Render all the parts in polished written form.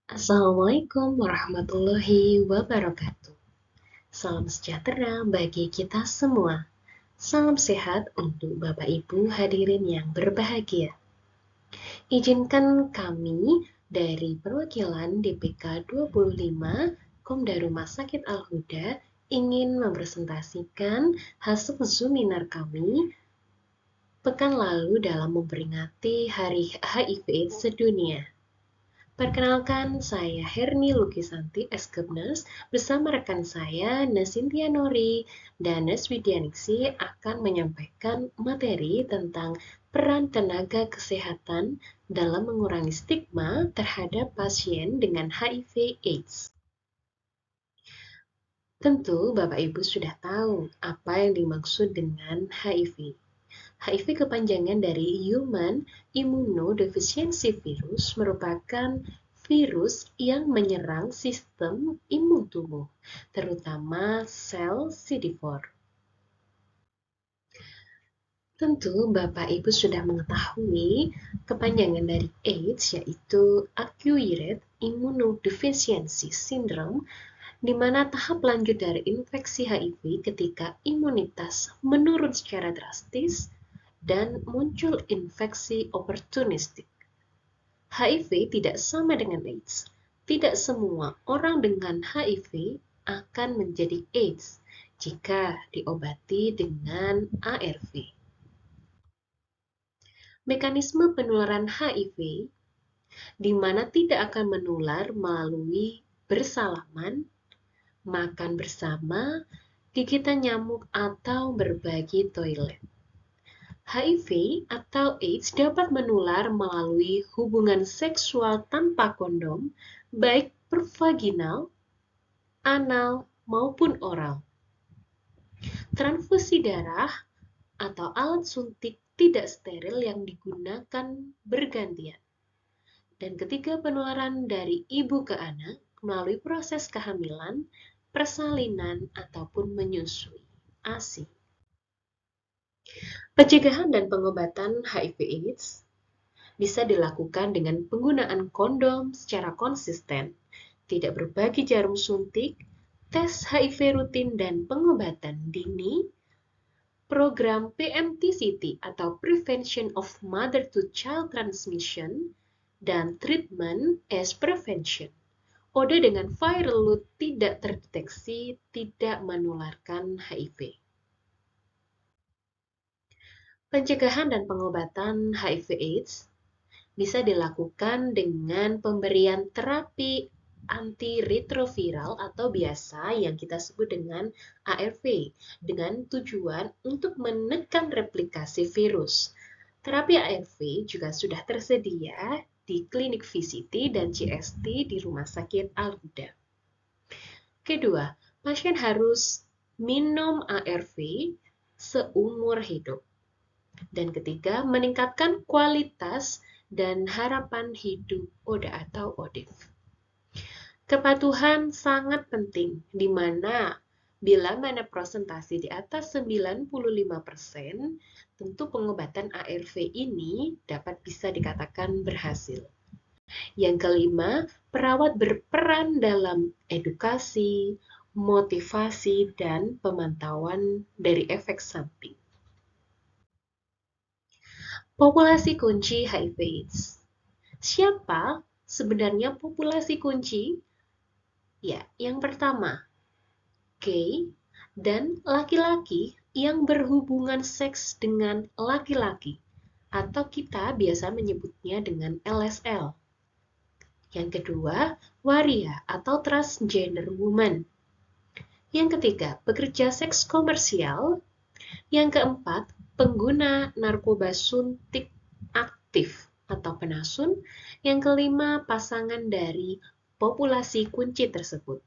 Assalamualaikum warahmatullahi wabarakatuh. Salam sejahtera bagi kita semua. Salam sehat untuk Bapak Ibu hadirin yang berbahagia. Izinkan kami dari perwakilan DPK 25 Komda Rumah Sakit Al-Huda ingin mempresentasikan hasil seminar kami pekan lalu dalam memperingati Hari HIV/AIDS sedunia. Perkenalkan, saya Herni Lukisanti, Eskebnas, bersama rekan saya, Nasintia Nori dan Neswidianingsi akan menyampaikan materi tentang peran tenaga kesehatan dalam mengurangi stigma terhadap pasien dengan HIV/AIDS. Tentu Bapak Ibu sudah tahu apa yang dimaksud dengan HIV. HIV kepanjangan dari Human Immunodeficiency Virus merupakan virus yang menyerang sistem imun tubuh, terutama sel CD4. Tentu Bapak Ibu sudah mengetahui kepanjangan dari AIDS yaitu Acquired Immunodeficiency Syndrome, di mana tahap lanjut dari infeksi HIV ketika imunitas menurun secara drastis dan muncul infeksi oportunistik. HIV tidak sama dengan AIDS. Tidak semua orang dengan HIV akan menjadi AIDS jika diobati dengan ARV. Mekanisme penularan HIV di mana tidak akan menular melalui bersalaman, makan bersama, gigitan nyamuk, atau berbagi toilet. HIV atau AIDS dapat menular melalui hubungan seksual tanpa kondom, baik pervaginal, anal, maupun oral. Transfusi darah atau alat suntik tidak steril yang digunakan bergantian. Dan ketiga, penularan dari ibu ke anak melalui proses kehamilan, persalinan, ataupun menyusui ASI. Pencegahan dan pengobatan HIV/AIDS bisa dilakukan dengan penggunaan kondom secara konsisten, tidak berbagi jarum suntik, tes HIV rutin dan pengobatan dini, program PMTCT atau Prevention of Mother-to-Child Transmission, dan treatment as prevention. OD dengan viral load tidak terdeteksi tidak menularkan HIV. Pencegahan dan pengobatan HIV/AIDS bisa dilakukan dengan pemberian terapi antiretroviral atau biasa yang kita sebut dengan ARV dengan tujuan untuk menekan replikasi virus. Terapi ARV juga sudah tersedia di klinik VCT dan CST di Rumah Sakit Al-Huda. Kedua, pasien harus minum ARV seumur hidup. Dan ketiga, meningkatkan kualitas dan harapan hidup ODA atau ODIF. Kepatuhan sangat penting, di mana bila mana presentasi di atas 95%, tentu pengobatan ARV ini dapat bisa dikatakan berhasil. Yang kelima, perawat berperan dalam edukasi, motivasi, dan pemantauan dari efek samping. Populasi kunci HIV/AIDS. Siapa sebenarnya populasi kunci? Ya, yang pertama, gay dan laki-laki yang berhubungan seks dengan laki-laki, atau kita biasa menyebutnya dengan LSL. Yang kedua, waria atau transgender woman. Yang ketiga, pekerja seks komersial. Yang keempat, pengguna narkoba suntik aktif atau penasun. Yang kelima, pasangan dari populasi kunci tersebut.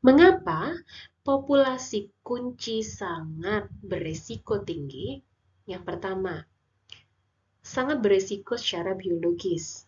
Mengapa populasi kunci sangat beresiko tinggi? Yang pertama, sangat beresiko secara biologis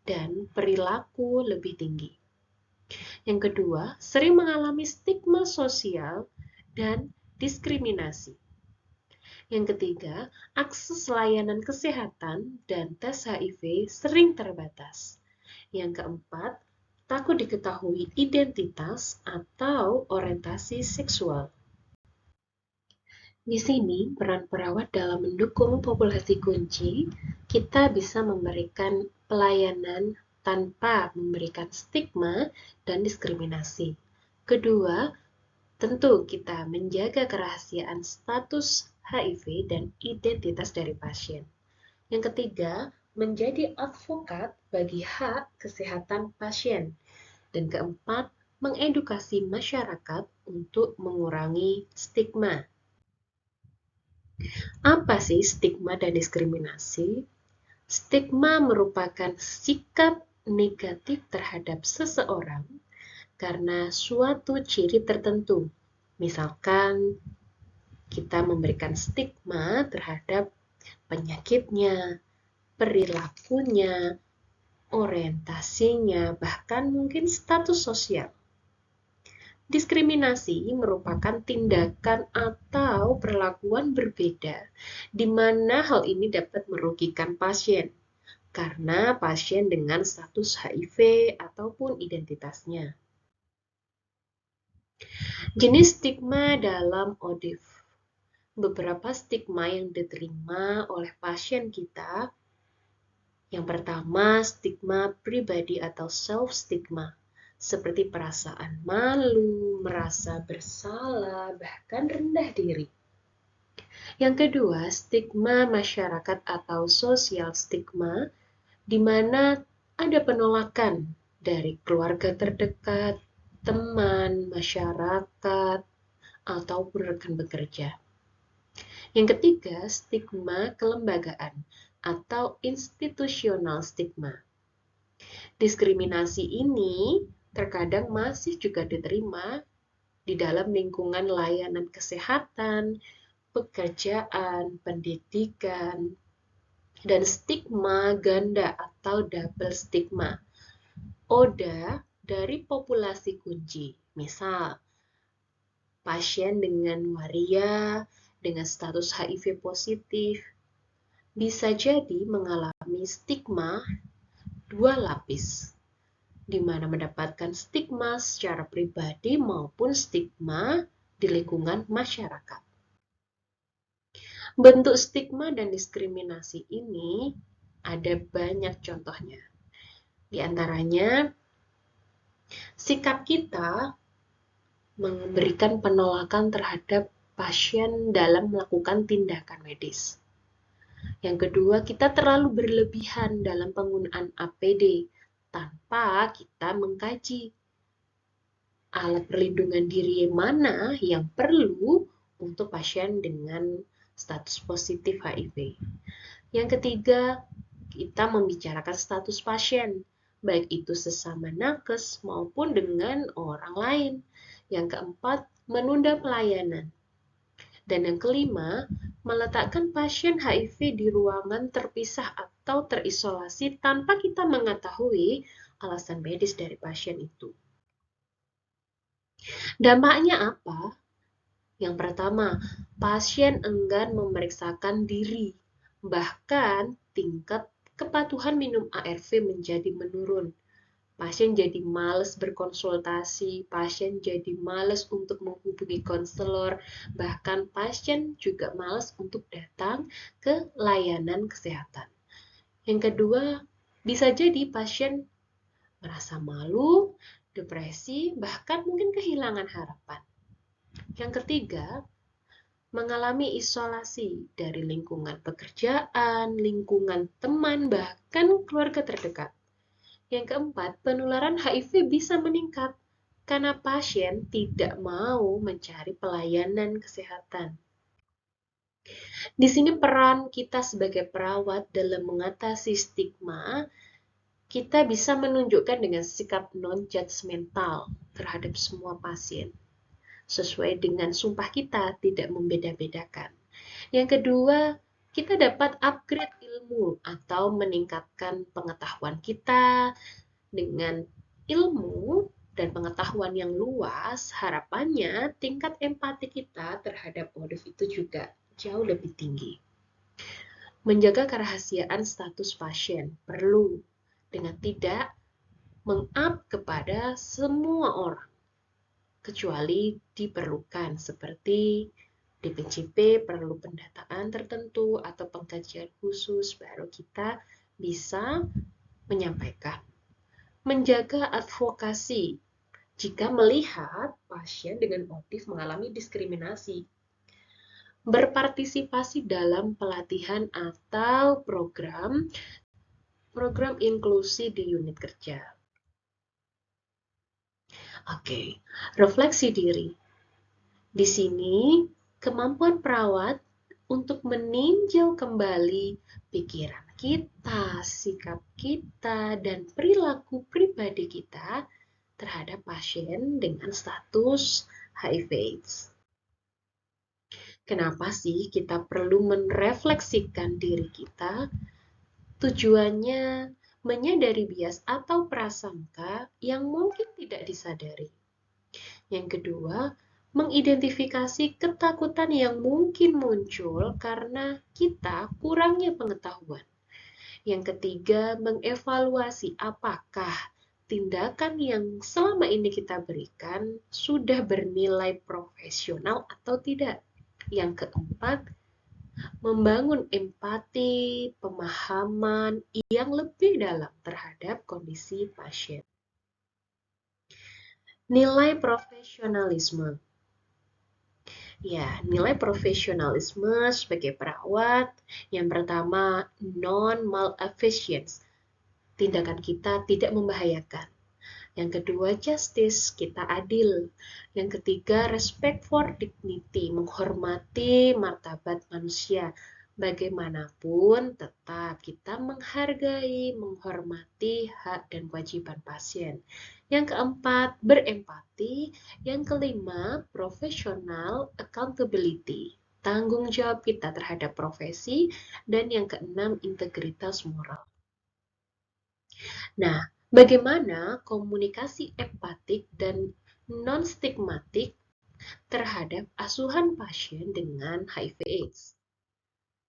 dan perilaku lebih tinggi. Yang kedua, sering mengalami stigma sosial dan diskriminasi. Yang ketiga, akses layanan kesehatan dan tes HIV sering terbatas. Yang keempat, takut diketahui identitas atau orientasi seksual. Di sini, peran perawat dalam mendukung populasi kunci, kita bisa memberikan pelayanan tanpa memberikan stigma dan diskriminasi. Kedua, tentu kita menjaga kerahasiaan status HIV dan identitas dari pasien. Yang ketiga, menjadi advokat bagi hak kesehatan pasien. Dan keempat, mengedukasi masyarakat untuk mengurangi stigma. Apa sih stigma dan diskriminasi? Stigma merupakan sikap negatif terhadap seseorang karena suatu ciri tertentu. Misalkan kita memberikan stigma terhadap penyakitnya, perilakunya, orientasinya, bahkan mungkin status sosial. Diskriminasi merupakan tindakan atau perlakuan berbeda, di mana hal ini dapat merugikan pasien karena pasien dengan status HIV ataupun identitasnya. Jenis stigma dalam ODIF. Beberapa stigma yang diterima oleh pasien kita. Yang pertama, stigma pribadi atau self-stigma, seperti perasaan malu, merasa bersalah, bahkan rendah diri. Yang kedua, stigma masyarakat atau social stigma, di mana ada penolakan dari keluarga terdekat, teman, masyarakat, ataupun rekan bekerja. Yang ketiga, stigma kelembagaan atau institusional stigma. Diskriminasi ini terkadang masih juga diterima di dalam lingkungan layanan kesehatan, pekerjaan, pendidikan, dan stigma ganda atau double stigma. ODA dari populasi kunci, misal pasien dengan waria, dengan status HIV positif, bisa jadi mengalami stigma dua lapis, di mana mendapatkan stigma secara pribadi maupun stigma di lingkungan masyarakat. Bentuk stigma dan diskriminasi ini ada banyak contohnya. Di antaranya, sikap kita memberikan penolakan terhadap pasien dalam melakukan tindakan medis. Yang kedua, kita terlalu berlebihan dalam penggunaan APD tanpa kita mengkaji alat perlindungan diri mana yang perlu untuk pasien dengan status positif HIV. Yang ketiga, kita membicarakan status pasien, baik itu sesama nakes maupun dengan orang lain. Yang keempat, menunda pelayanan. Dan yang kelima, meletakkan pasien HIV di ruangan terpisah atau terisolasi tanpa kita mengetahui alasan medis dari pasien itu. Dampaknya apa? Yang pertama, pasien enggan memeriksakan diri, bahkan tingkat kepatuhan minum ARV menjadi menurun. Pasien jadi malas berkonsultasi, pasien jadi malas untuk menghubungi konselor, bahkan pasien juga malas untuk datang ke layanan kesehatan. Yang kedua, bisa jadi pasien merasa malu, depresi, bahkan mungkin kehilangan harapan. Yang ketiga, mengalami isolasi dari lingkungan pekerjaan, lingkungan teman, bahkan keluarga terdekat. Yang keempat, penularan HIV bisa meningkat karena pasien tidak mau mencari pelayanan kesehatan. Di sini peran kita sebagai perawat dalam mengatasi stigma, kita bisa menunjukkan dengan sikap non-judgmental terhadap semua pasien. Sesuai dengan sumpah kita, tidak membeda-bedakan. Yang kedua, kita dapat upgrade ilmu atau meningkatkan pengetahuan kita dengan ilmu dan pengetahuan yang luas. Harapannya tingkat empati kita terhadap ODIF itu juga jauh lebih tinggi. Menjaga kerahasiaan status pasien perlu, dengan tidak meng-up kepada semua orang, kecuali diperlukan seperti DPCP perlu pendataan tertentu atau pengkajian khusus, baru kita bisa menyampaikan. Menjaga advokasi jika melihat pasien dengan OTIF mengalami diskriminasi. Berpartisipasi dalam pelatihan atau program inklusi di unit kerja. Oke, refleksi diri. Di sini, kemampuan perawat untuk meninjau kembali pikiran kita, sikap kita, dan perilaku pribadi kita terhadap pasien dengan status HIV/AIDS. Kenapa sih kita perlu merefleksikan diri kita? Tujuannya menyadari bias atau prasangka yang mungkin tidak disadari. Yang kedua, mengidentifikasi ketakutan yang mungkin muncul karena kita kurangnya pengetahuan. Yang ketiga, mengevaluasi apakah tindakan yang selama ini kita berikan sudah bernilai profesional atau tidak. Yang keempat, membangun empati, pemahaman yang lebih dalam terhadap kondisi pasien. Nilai profesionalisme. Ya, nilai profesionalisme sebagai perawat. Yang pertama, non-malafeasance. Tindakan kita tidak membahayakan. Yang kedua, justice, kita adil. Yang ketiga, respect for dignity, menghormati martabat manusia. Bagaimanapun, tetap kita menghargai, menghormati hak dan kewajiban pasien. Yang keempat, berempati. Yang kelima, professional accountability, tanggung jawab kita terhadap profesi. Dan yang keenam, integritas moral. Nah, bagaimana komunikasi empatik dan non-stigmatik terhadap asuhan pasien dengan HIV/AIDS?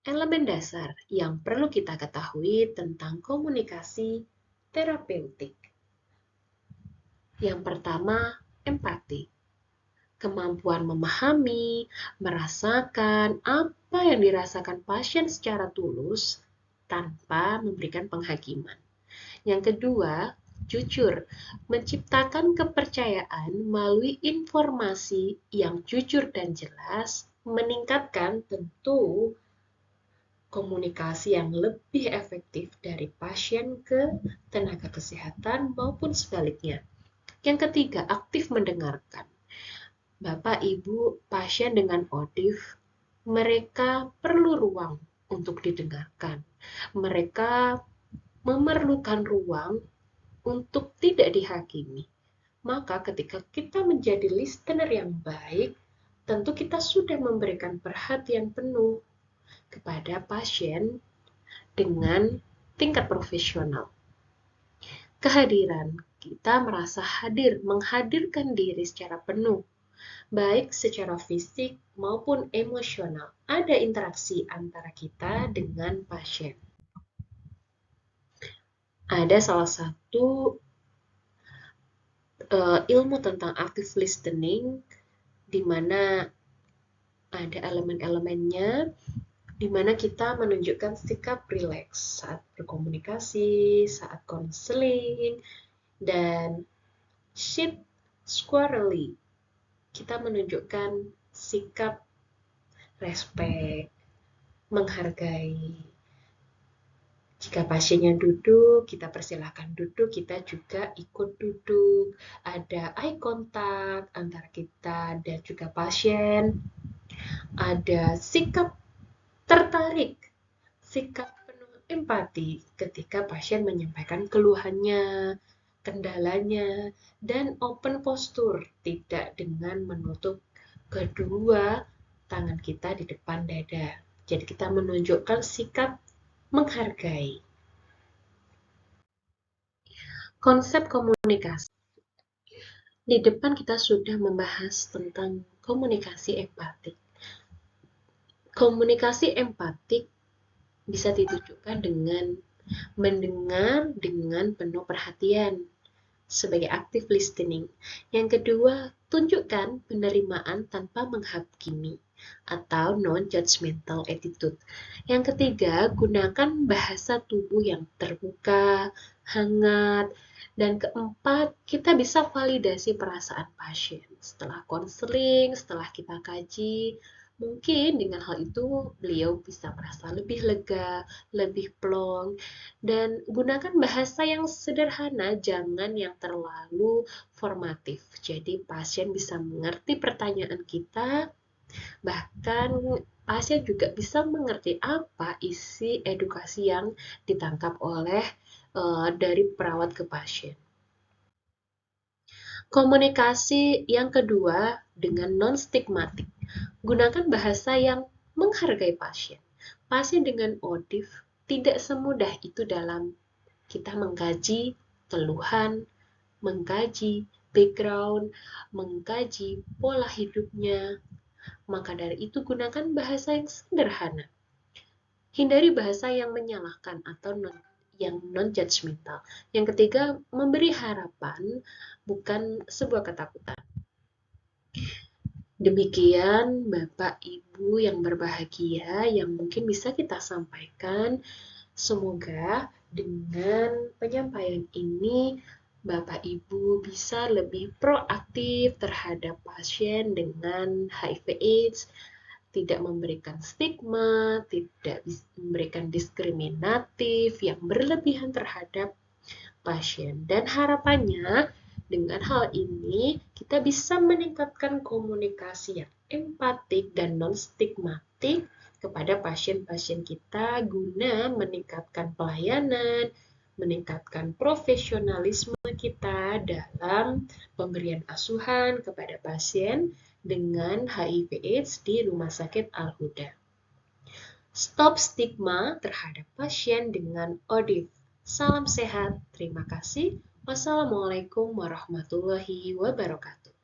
Elemen dasar yang perlu kita ketahui tentang komunikasi terapeutik. Yang pertama, empati. Kemampuan memahami, merasakan apa yang dirasakan pasien secara tulus tanpa memberikan penghakiman. Yang kedua, jujur, menciptakan kepercayaan melalui informasi yang jujur dan jelas, meningkatkan tentu komunikasi yang lebih efektif dari pasien ke tenaga kesehatan maupun sebaliknya. Yang ketiga, aktif mendengarkan. Bapak, Ibu, pasien dengan OTIF, mereka perlu ruang untuk didengarkan. Mereka memerlukan ruang untuk tidak dihakimi. Maka ketika kita menjadi listener yang baik, tentu kita sudah memberikan perhatian penuh kepada pasien dengan tingkat profesional. Kehadiran, kita merasa hadir, menghadirkan diri secara penuh, baik secara fisik maupun emosional. Ada interaksi antara kita dengan pasien. Ada salah satu ilmu tentang active listening di mana ada elemen-elemennya, di mana kita menunjukkan sikap rileks saat berkomunikasi, saat konseling, dan sit squarely. Kita menunjukkan sikap respect, menghargai. Jika pasiennya duduk, kita persilahkan duduk, kita juga ikut duduk. Ada eye contact antara kita dan juga pasien. Ada sikap tertarik, sikap penuh empati ketika pasien menyampaikan keluhannya, kendalanya, dan open posture, tidak dengan menutup kedua tangan kita di depan dada. Jadi kita menunjukkan sikap menghargai. Konsep komunikasi. Di depan kita sudah membahas tentang komunikasi empatik. Komunikasi empatik bisa ditunjukkan dengan mendengar dengan penuh perhatian, sebagai active listening. Yang kedua, tunjukkan penerimaan tanpa menghakimi atau non-judgmental attitude. Yang ketiga, gunakan bahasa tubuh yang terbuka, hangat, dan keempat, kita bisa validasi perasaan pasien. Setelah konseling, setelah kita kaji, mungkin dengan hal itu beliau bisa merasa lebih lega, lebih plong, dan gunakan bahasa yang sederhana, jangan yang terlalu formatif. Jadi pasien bisa mengerti pertanyaan kita, bahkan pasien juga bisa mengerti apa isi edukasi yang ditangkap oleh dari perawat ke pasien. Komunikasi yang kedua dengan non-stigmatik. Gunakan bahasa yang menghargai pasien. Pasien dengan ODIF tidak semudah itu dalam kita mengkaji keluhan, mengkaji background, mengkaji pola hidupnya. Maka dari itu gunakan bahasa yang sederhana. Hindari bahasa yang menyalahkan atau yang non-judgmental. Yang ketiga, memberi harapan bukan sebuah ketakutan. Demikian Bapak Ibu yang berbahagia yang mungkin bisa kita sampaikan. Semoga dengan penyampaian ini Bapak Ibu bisa lebih proaktif terhadap pasien dengan HIV/AIDS, tidak memberikan stigma, tidak memberikan diskriminatif yang berlebihan terhadap pasien. Dan harapannya dengan hal ini kita bisa meningkatkan komunikasi yang empatik dan non-stigmatik kepada pasien-pasien kita guna meningkatkan pelayanan, meningkatkan profesionalisme kita dalam pemberian asuhan kepada pasien dengan HIV/AIDS di Rumah Sakit Al-Huda. Stop stigma terhadap pasien dengan ODIF. Salam sehat, terima kasih. Wassalamualaikum warahmatullahi wabarakatuh.